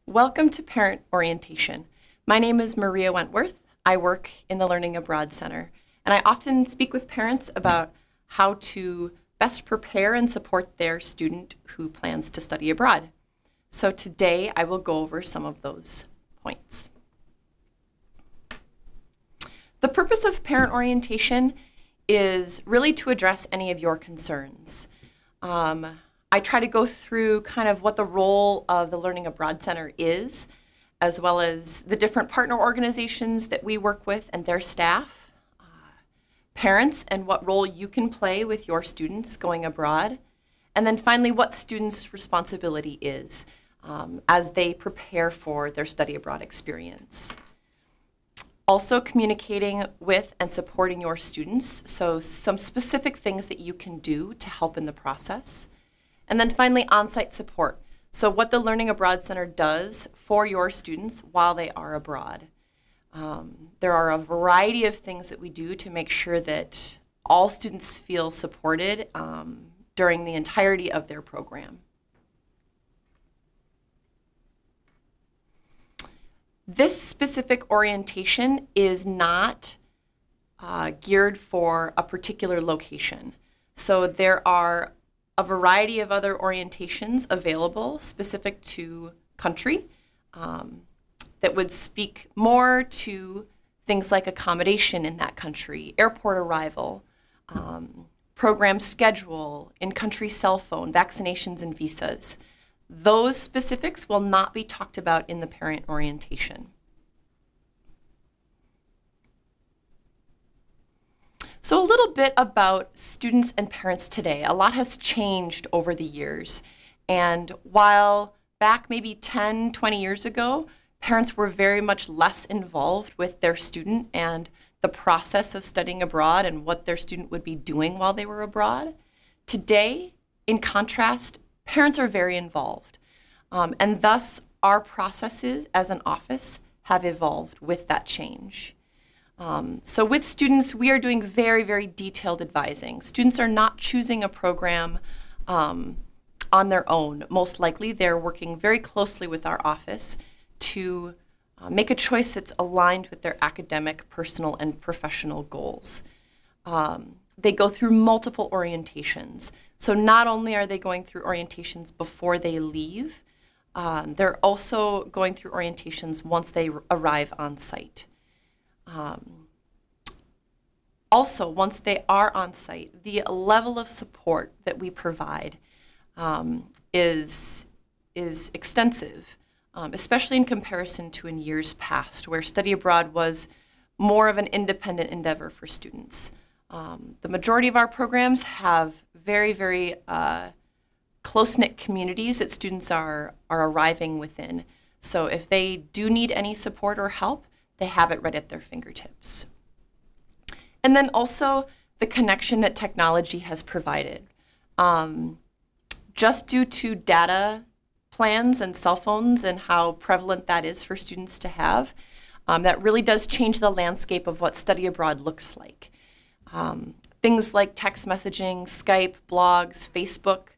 Welcome to Parent Orientation. My name is Maria Wentworth. I work in the Learning Abroad Center, and I often speak with parents about how to best prepare and support their student who plans to study abroad. So today I will go over some of those points. The purpose of Parent Orientation is really to address any of your concerns. I try to go through kind of what the role of the Learning Abroad Center is, as well as the different partner organizations that we work with and their staff, parents and what role you can play with your students going abroad, and then finally what students' responsibility is as they prepare for their study abroad experience. Also communicating with and supporting your students, so some specific things that you can do to help in the process. And then finally, on-site support. So what the Learning Abroad Center does for your students while they are abroad. There are a variety of things that we do to make sure that all students feel supported during the entirety of their program. This specific orientation is not geared for a particular location. So there are a variety of other orientations available specific to country that would speak more to things like accommodation in that country, airport arrival, program schedule, in-country cell phone, vaccinations and visas. Those specifics will not be talked about in the parent orientation. So a little bit about students and parents today. A lot has changed over the years. And while back maybe 10, 20 years ago, parents were very much less involved with their student and the process of studying abroad and what their student would be doing while they were abroad, today, in contrast, parents are very involved. And thus, our processes as an office have evolved with that change. So with students, we are doing very, very detailed advising. Students are not choosing a program on their own. Most likely, they're working very closely with our office to make a choice that's aligned with their academic, personal, and professional goals. They go through multiple orientations. So not only are they going through orientations before they leave, they're also going through orientations once they arrive on site. Also, once they are on site, the level of support that we provide is extensive, especially in comparison to in years past, where study abroad was more of an independent endeavor for students. The majority of our programs have very, very close-knit communities that students are arriving within. So if they do need any support or help, they have it right at their fingertips. And then also the connection that technology has provided. Just due to data plans and cell phones and how prevalent that is for students to have, that really does change the landscape of what study abroad looks like. Things like text messaging, Skype, blogs, Facebook,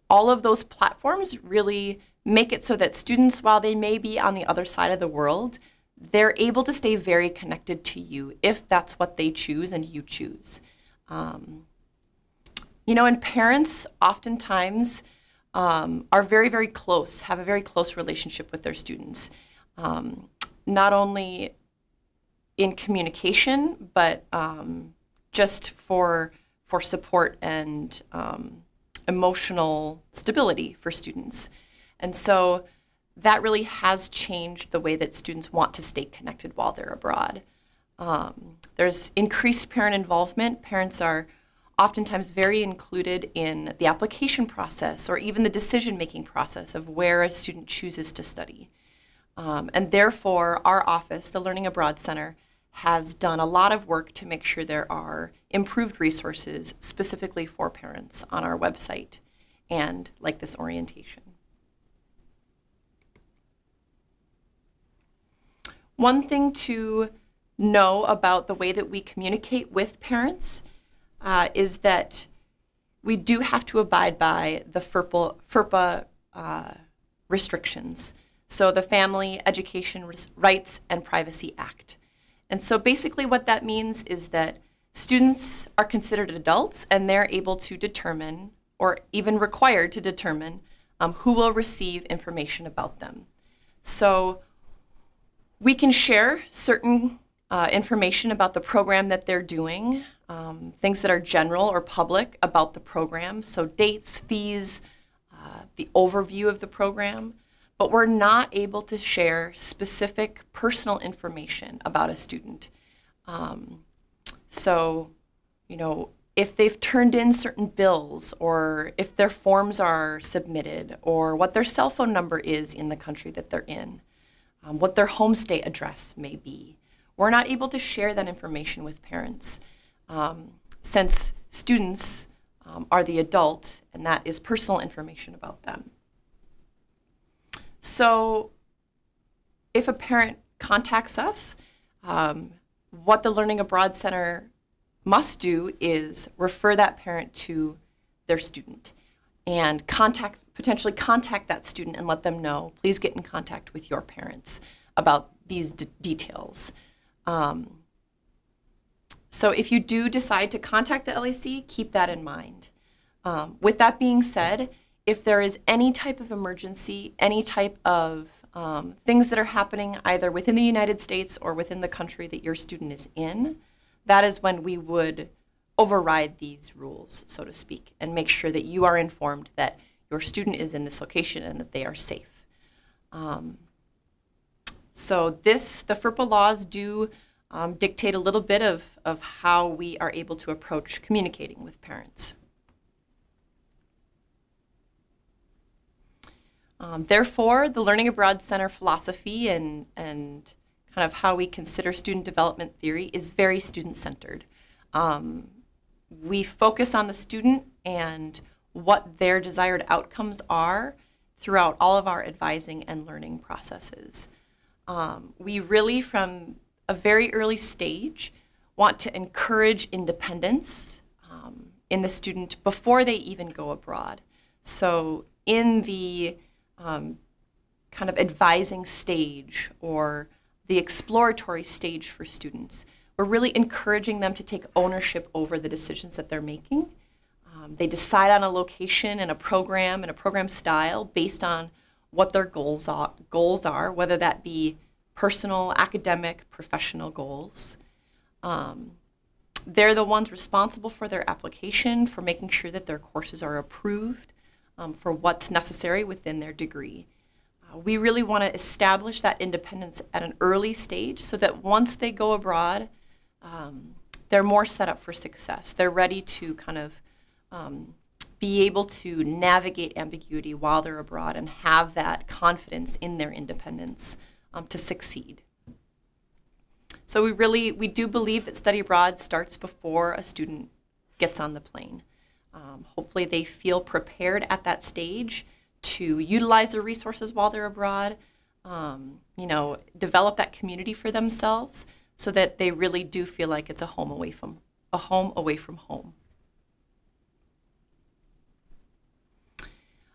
all of those platforms really make it so that students, while they may be on the other side of the world, they're able to stay very connected to you if that's what they choose and you choose. You know, and parents oftentimes are very, very close, have a very close relationship with their students. Not only in communication, but just for support and emotional stability for students. And so that really has changed the way that students want to stay connected while they're abroad. There's increased parent involvement. Parents are oftentimes very included in the application process or even the decision-making process of where a student chooses to study. And therefore, our office, the Learning Abroad Center, has done a lot of work to make sure there are improved resources specifically for parents on our website and like this orientation. One thing to know about the way that we communicate with parents is that we do have to abide by the FERPA restrictions. So the Family Education Rights and Privacy Act. And so basically what that means is that students are considered adults and they're able to determine, or even required to determine, who will receive information about them. So we can share certain information about the program that they're doing, things that are general or public about the program, so dates, fees, the overview of the program, but we're not able to share specific personal information about a student. So, you know, if they've turned in certain bills, or if their forms are submitted, or what their cell phone number is in the country that they're in, what their home state address may be, we're not able to share that information with parents, since students are the adult, and that is personal information about them. So if a parent contacts us, what the Learning Abroad Center must do is refer that parent to their student and potentially contact that student and let them know, please get in contact with your parents about these details. So if you do decide to contact the LAC, keep that in mind. With that being said, if there is any type of emergency, any type of things that are happening either within the United States or within the country that your student is in, that is when we would override these rules, so to speak, and make sure that you are informed that your student is in this location and that they are safe. So the FERPA laws do dictate a little bit of how we are able to approach communicating with parents. Therefore, the Learning Abroad Center philosophy and kind of how we consider student development theory is very student-centered. We focus on the student and what their desired outcomes are throughout all of our advising and learning processes. We really, from a very early stage, want to encourage independence in the student before they even go abroad. So in the kind of advising stage or the exploratory stage for students, we're really encouraging them to take ownership over the decisions that they're making. They decide on a location and a program style based on what their goals are, whether that be personal, academic, professional goals. They're the ones responsible for their application, for making sure that their courses are approved, for what's necessary within their degree. We really want to establish that independence at an early stage so that once they go abroad, they're more set up for success. They're ready to kind of be able to navigate ambiguity while they're abroad and have that confidence in their independence to succeed. So we do believe that study abroad starts before a student gets on the plane. Hopefully they feel prepared at that stage to utilize the resources while they're abroad, you know, develop that community for themselves so that they really do feel like it's a home away from home.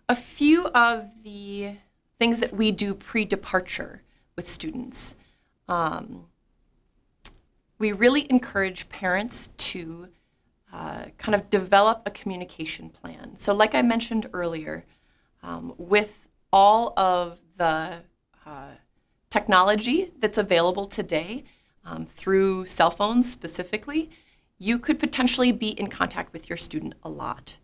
A few of the things that we do pre-departure with students. We really encourage parents to kind of develop a communication plan. So like I mentioned earlier, with all of the technology that's available today through cell phones specifically, you could potentially be in contact with your student a lot.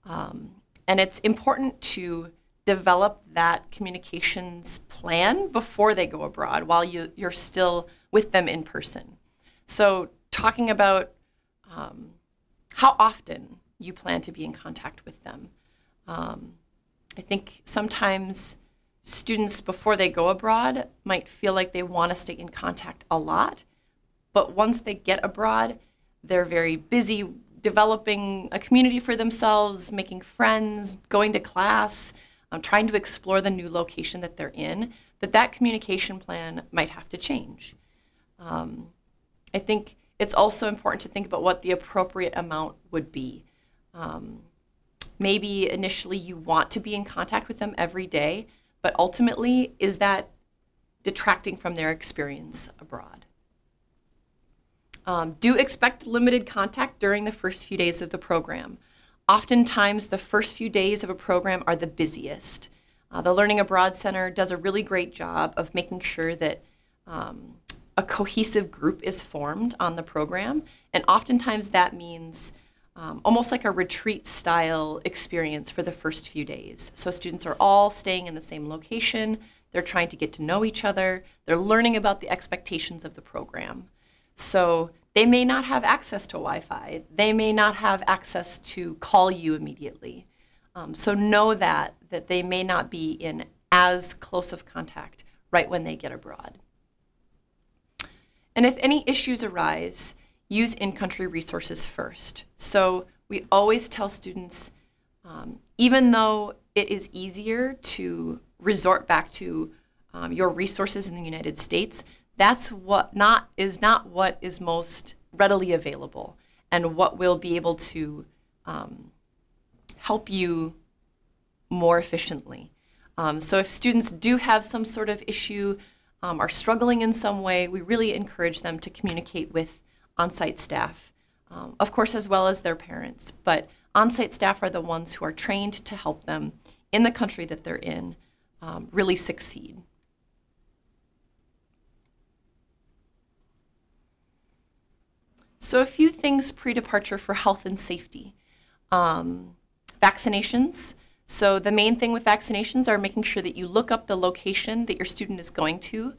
And it's important to develop that communications plan before they go abroad while you're still with them in person. So talking about how often you plan to be in contact with them. I think sometimes students before they go abroad might feel like they want to stay in contact a lot, but once they get abroad, they're very busy developing a community for themselves, making friends, going to class, trying to explore the new location that they're in, that communication plan might have to change. I think it's also important to think about what the appropriate amount would be. Maybe initially you want to be in contact with them every day, but ultimately, is that detracting from their experience abroad? Do expect limited contact during the first few days of the program. Oftentimes, the first few days of a program are the busiest. The Learning Abroad Center does a really great job of making sure that a cohesive group is formed on the program, and oftentimes that means almost like a retreat-style experience for the first few days. So students are all staying in the same location, they're trying to get to know each other, they're learning about the expectations of the program. So they may not have access to Wi-Fi, they may not have access to call you immediately. So know that they may not be in as close of contact right when they get abroad. And if any issues arise, use in-country resources first. So we always tell students, even though it is easier to resort back to your resources in the United States, that's not what is most readily available and what will be able to help you more efficiently. So if students do have some sort of issue, are struggling in some way, we really encourage them to communicate with on-site staff, of course, as well as their parents. But on-site staff are the ones who are trained to help them in the country that they're in really succeed. So a few things pre-departure for health and safety. Vaccinations. So the main thing with vaccinations are making sure that you look up the location that your student is going to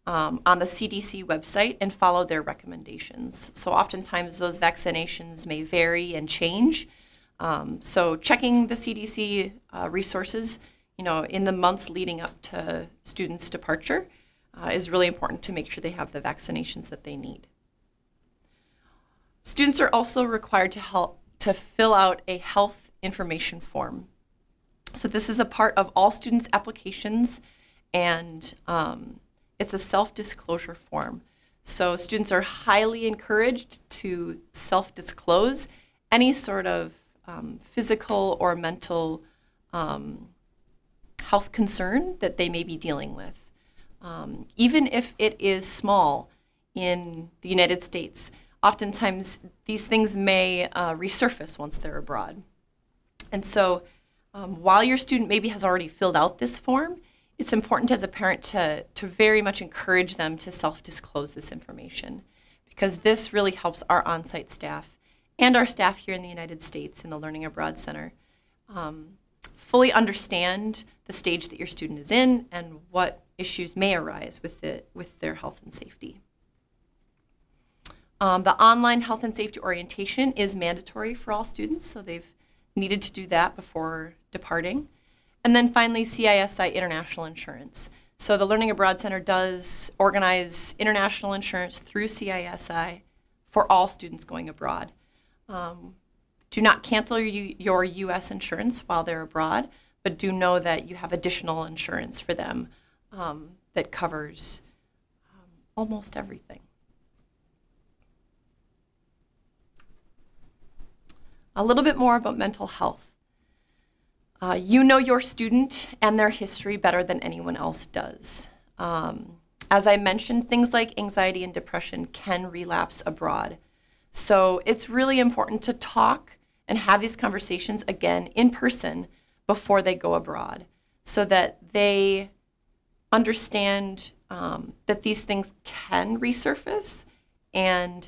on the CDC website and follow their recommendations. So oftentimes those vaccinations may vary and change. So checking the CDC resources, in the months leading up to students' departure is really important to make sure they have the vaccinations that they need. Students are also required to fill out a health information form. So this is a part of all students' applications, and it's a self-disclosure form. So students are highly encouraged to self-disclose any sort of physical or mental health concern that they may be dealing with. Even if it is small in the United States, oftentimes these things may resurface once they're abroad. And so while your student maybe has already filled out this form, it's important as a parent to very much encourage them to self-disclose this information, because this really helps our on-site staff and our staff here in the United States in the Learning Abroad Center fully understand the stage that your student is in and what issues may arise with their health and safety. The online health and safety orientation is mandatory for all students, so they've needed to do that before departing. And then finally, CISI International Insurance. So the Learning Abroad Center does organize international insurance through CISI for all students going abroad. Do not cancel your U.S. insurance while they're abroad, but do know that you have additional insurance for them that covers almost everything. A little bit more about mental health. You know your student and their history better than anyone else does. As I mentioned, things like anxiety and depression can relapse abroad. So it's really important to talk and have these conversations again in person before they go abroad, so that they understand that these things can resurface and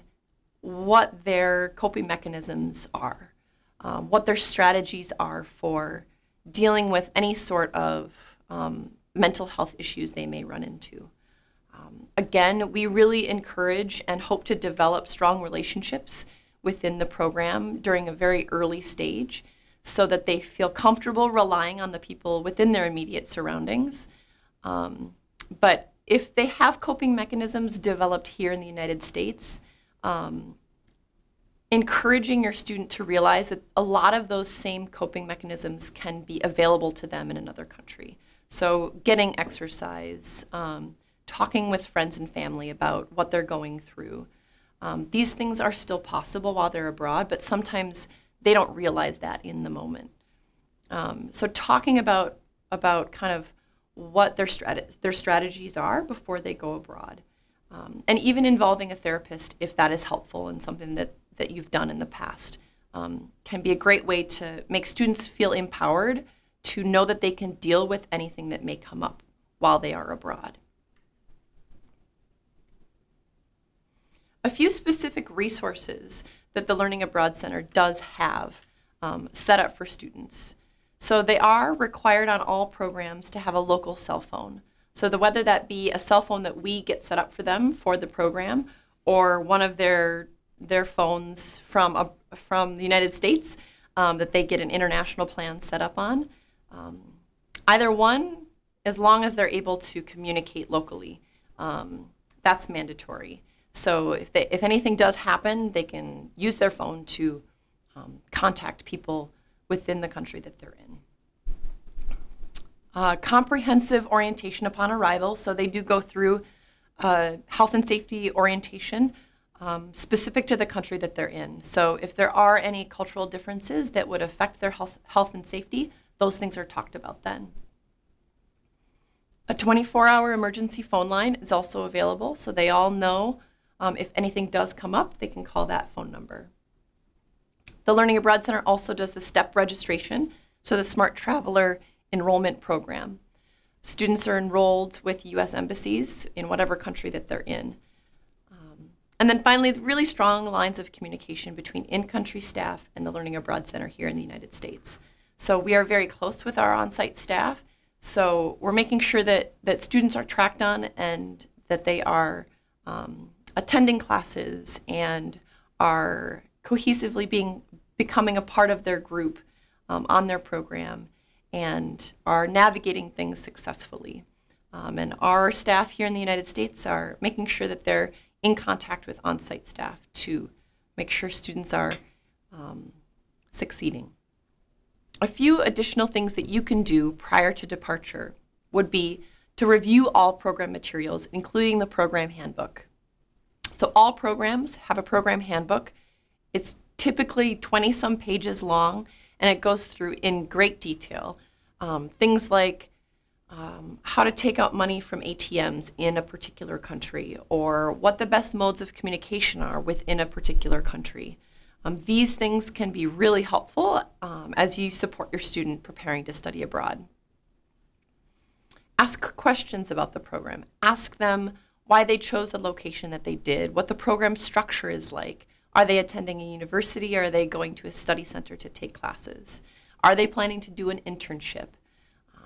what their coping mechanisms are, what their strategies are for dealing with any sort of mental health issues they may run into. Again, we really encourage and hope to develop strong relationships within the program during a very early stage, so that they feel comfortable relying on the people within their immediate surroundings. But if they have coping mechanisms developed here in the United States, encouraging your student to realize that a lot of those same coping mechanisms can be available to them in another country. So getting exercise, talking with friends and family about what they're going through. These things are still possible while they're abroad, but sometimes they don't realize that in the moment. So talking about kind of what their strategies are before they go abroad. And even involving a therapist, if that is helpful and something that you've done in the past, can be a great way to make students feel empowered to know that they can deal with anything that may come up while they are abroad. A few specific resources that the Learning Abroad Center does have set up for students. So they are required on all programs to have a local cell phone. So whether that be a cell phone that we get set up for them for the program, or one of their phones from the United States that they get an international plan set up on. Either one, as long as they're able to communicate locally, that's mandatory. So if anything does happen, they can use their phone to contact people within the country that they're in. Comprehensive orientation upon arrival. So they do go through health and safety orientation specific to the country that they're in. So if there are any cultural differences that would affect their health and safety, those things are talked about then. A 24-hour emergency phone line is also available, so they all know if anything does come up, they can call that phone number. The Learning Abroad Center also does the STEP registration, so the Smart Traveler Enrollment Program. Students are enrolled with U.S. embassies in whatever country that they're in. And then finally, really strong lines of communication between in-country staff and the Learning Abroad Center here in the United States. So we are very close with our on-site staff, so we're making sure that students are tracked on and that they are attending classes and are cohesively becoming a part of their group on their program and are navigating things successfully. And our staff here in the United States are making sure that they're in contact with on-site staff to make sure students are succeeding. A few additional things that you can do prior to departure would be to review all program materials, including the program handbook. So all programs have a program handbook. It's typically 20-some pages long, and it goes through in great detail things like how to take out money from ATMs in a particular country, or what the best modes of communication are within a particular country. These things can be really helpful as you support your student preparing to study abroad. Ask questions about the program. Ask them why they chose the location that they did, what the program structure is like. Are they attending a university, or are they going to a study center to take classes? Are they planning to do an internship?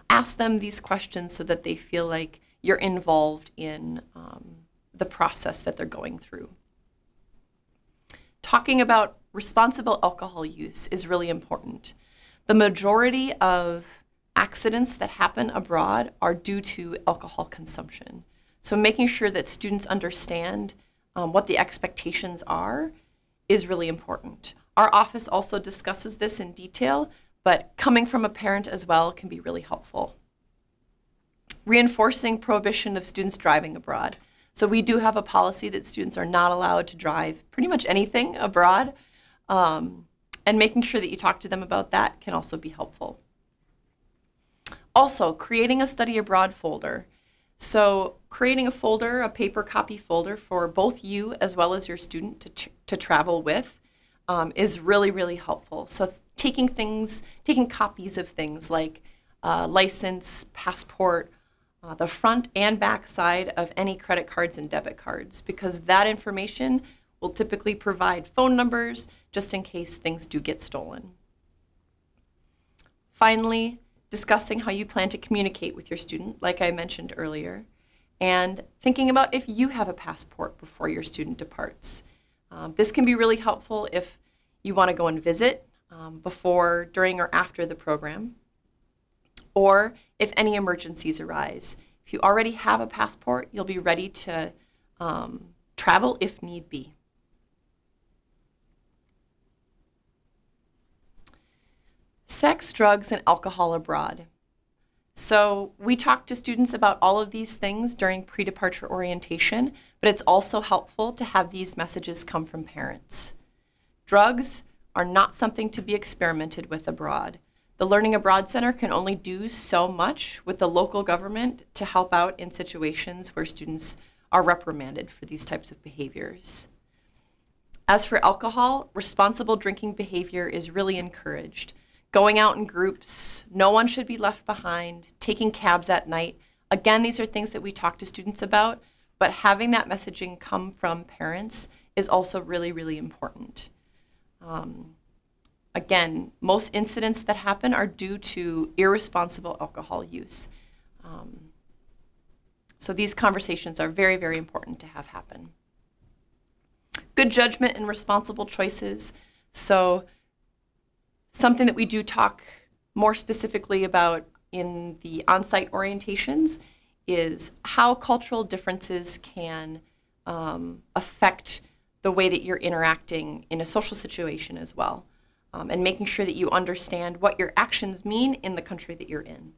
Ask them these questions so that they feel like you're involved in the process that they're going through. Talking about responsible alcohol use is really important. The majority of accidents that happen abroad are due to alcohol consumption. So making sure that students understand what the expectations are is really important. Our office also discusses this in detail, but coming from a parent as well can be really helpful. Reinforcing prohibition of students driving abroad. So we do have a policy that students are not allowed to drive pretty much anything abroad, and making sure that you talk to them about that can also be helpful. Also, creating a study abroad folder. So creating a folder, a paper copy folder for both you as well as your student to travel with is really, really helpful. So taking copies of things like license, passport, the front and back side of any credit cards and debit cards, because that information will typically provide phone numbers just in case things do get stolen. Finally, discussing how you plan to communicate with your student, like I mentioned earlier, and thinking about if you have a passport before your student departs. This can be really helpful if you want to go and visit before, during, or after the program, or if any emergencies arise. If you already have a passport, you'll be ready to travel if need be. Sex, drugs, and alcohol abroad. So we talk to students about all of these things during pre-departure orientation, but it's also helpful to have these messages come from parents. Drugs are not something to be experimented with abroad. The Learning Abroad Center can only do so much with the local government to help out in situations where students are reprimanded for these types of behaviors. As for alcohol, responsible drinking behavior is really encouraged. Going out in groups, no one should be left behind, taking cabs at night. Again, these are things that we talk to students about, but having that messaging come from parents is also really, really important. Again, most incidents that happen are due to irresponsible alcohol use. So these conversations are very, very important to have happen. Good judgment and responsible choices. So something that we do talk more specifically about in the on-site orientations is how cultural differences can affect the way that you're interacting in a social situation as well, and making sure that you understand what your actions mean in the country that you're in.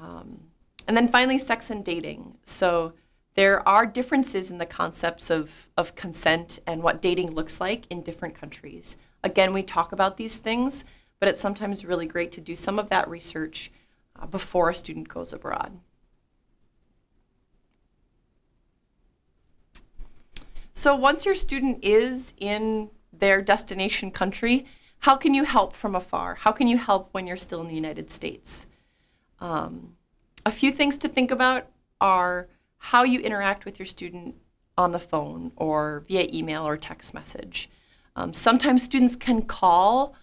And then finally, sex and dating. So there are differences in the concepts of consent and what dating looks like in different countries. Again, we talk about these things, but it's sometimes really great to do some of that research before a student goes abroad. So once your student is in their destination country, how can you help from afar? How can you help when you're still in the United States? A few things to think about are how you interact with your student on the phone or via email or text message. Sometimes students can call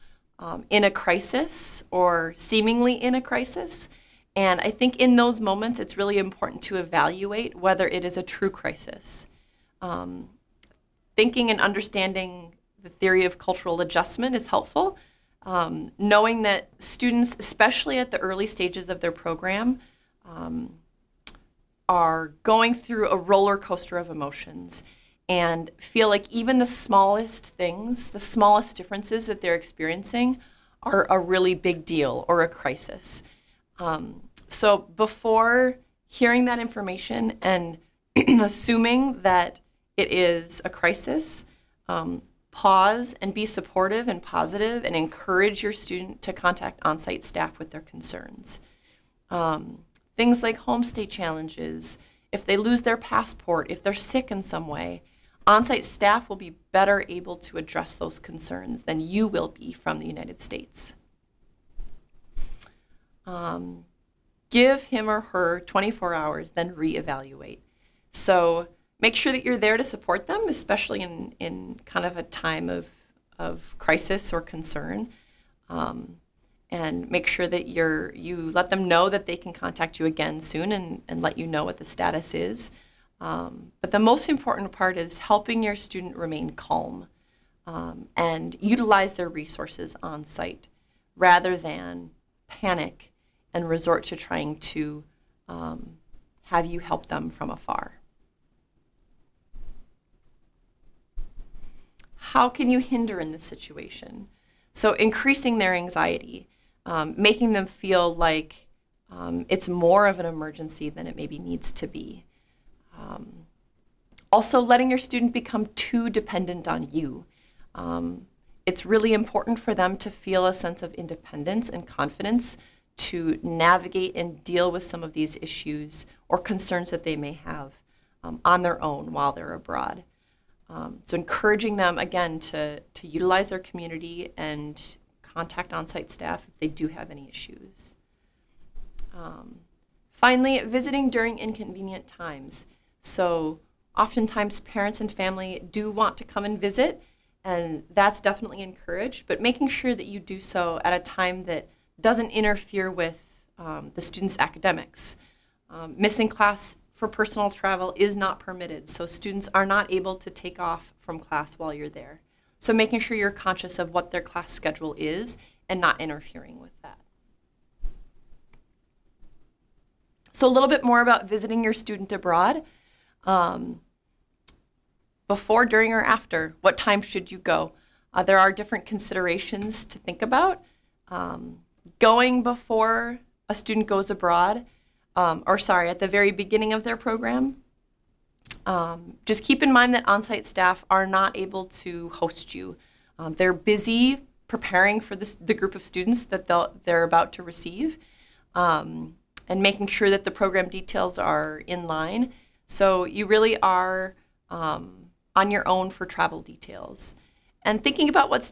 in a crisis or seemingly in a crisis. And I think in those moments, it's really important to evaluate whether it is a true crisis. Thinking and understanding the theory of cultural adjustment is helpful. Knowing that students, especially at the early stages of their program, are going through a roller coaster of emotions and feel like even the smallest things, the smallest differences that they're experiencing are a really big deal or a crisis. So before hearing that information and assuming that it is a crisis, pause and be supportive and positive and encourage your student to contact on-site staff with their concerns. Things like homestay challenges, if they lose their passport, if they're sick in some way, on-site staff will be better able to address those concerns than you will be from the United States. Give him or her 24 hours, then reevaluate. So make sure that you're there to support them, especially in kind of a time of crisis or concern. And make sure that you let them know that they can contact you again soon and let you know what the status is. But the most important part is helping your student remain calm and utilize their resources on site rather than panic and resort to trying to have you help them from afar. How can you hinder in this situation? So increasing their anxiety, making them feel like it's more of an emergency than it maybe needs to be. Also letting your student become too dependent on you. It's really important for them to feel a sense of independence and confidence to navigate and deal with some of these issues or concerns that they may have on their own while they're abroad. So encouraging them, again, to utilize their community and contact on-site staff if they do have any issues. Finally, visiting during inconvenient times. So oftentimes parents and family do want to come and visit, and that's definitely encouraged, but making sure that you do so at a time that doesn't interfere with the student's academics. Missing class for personal travel is not permitted, so students are not able to take off from class while you're there. So making sure you're conscious of what their class schedule is and not interfering with that. So a little bit more about visiting your student abroad. Before, during, or after, what time should you go? There are different considerations to think about. Going before a student goes abroad, at the very beginning of their program, just keep in mind that on-site staff are not able to host you. They're busy preparing for the group of students that they're about to receive, and making sure that the program details are in line. So you really are on your own for travel details. And thinking about what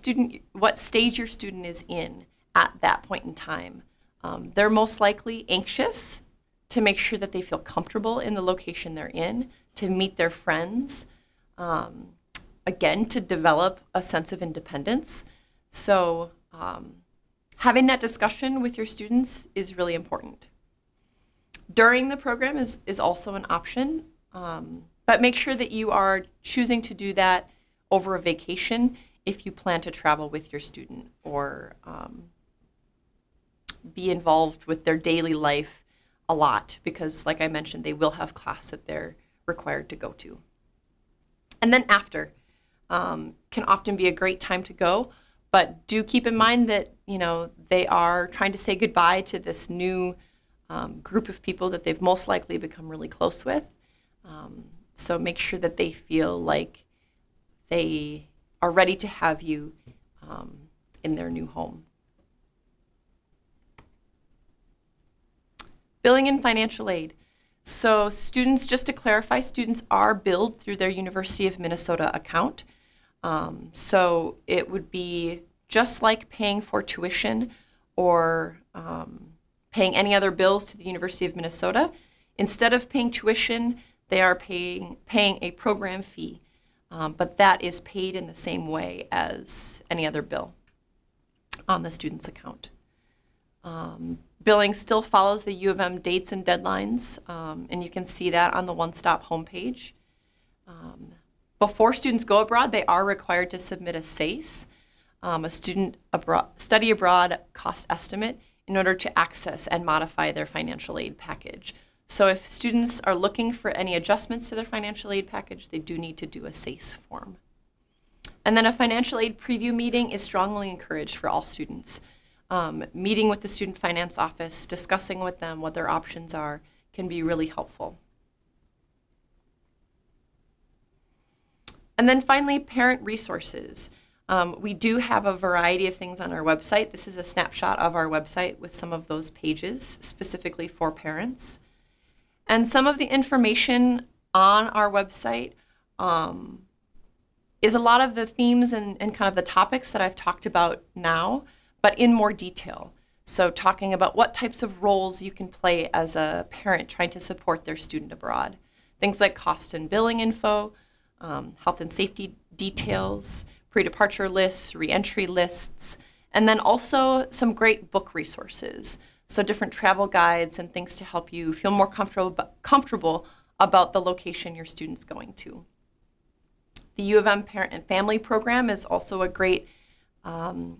stage your student is in at that point in time. They're most likely anxious to make sure that they feel comfortable in the location they're in, to meet their friends, again, to develop a sense of independence. So having that discussion with your students is really important. During the program is also an option, but make sure that you are choosing to do that over a vacation if you plan to travel with your student or be involved with their daily life a lot, because like I mentioned, they will have class that they're required to go to. And then after can often be a great time to go, but do keep in mind that, you know, they are trying to say goodbye to this new group of people that they've most likely become really close with. So make sure that they feel like they are ready to have you in their new home. Billing and financial aid. So students, just to clarify, students are billed through their University of Minnesota account. So it would be just like paying for tuition or paying any other bills to the University of Minnesota. Instead of paying tuition, they are paying a program fee, but that is paid in the same way as any other bill on the student's account. Billing still follows the U of M dates and deadlines, and you can see that on the One Stop homepage. Before students go abroad, they are required to submit a SACE, a study abroad cost estimate, in order to access and modify their financial aid package. So if students are looking for any adjustments to their financial aid package, they do need to do a SACE form. And then a financial aid preview meeting is strongly encouraged for all students. Meeting with the student finance office, discussing with them what their options are, can be really helpful. And then finally, parent resources. We do have a variety of things on our website. This is a snapshot of our website with some of those pages specifically for parents. And some of the information on our website is a lot of the themes and kind of the topics that I've talked about now, but in more detail. So talking about what types of roles you can play as a parent trying to support their student abroad. Things like cost and billing info, health and safety details, pre-departure lists, re-entry lists, and then also some great book resources. So different travel guides and things to help you feel more comfortable about the location your student's going to. The U of M Parent and Family Program is also a great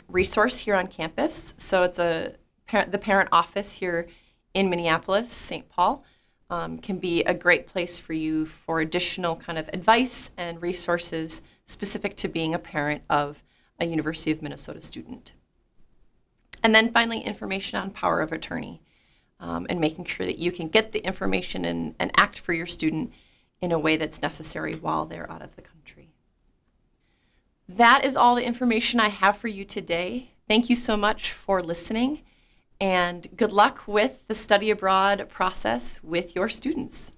resource here on campus. So it's the parent office here in Minneapolis, St. Paul, can be a great place for you for additional kind of advice and resources specific to being a parent of a University of Minnesota student. And then finally, information on power of attorney and making sure that you can get the information and act for your student in a way that's necessary while they're out of the country. That is all the information I have for you today. Thank you so much for listening, and good luck with the study abroad process with your students.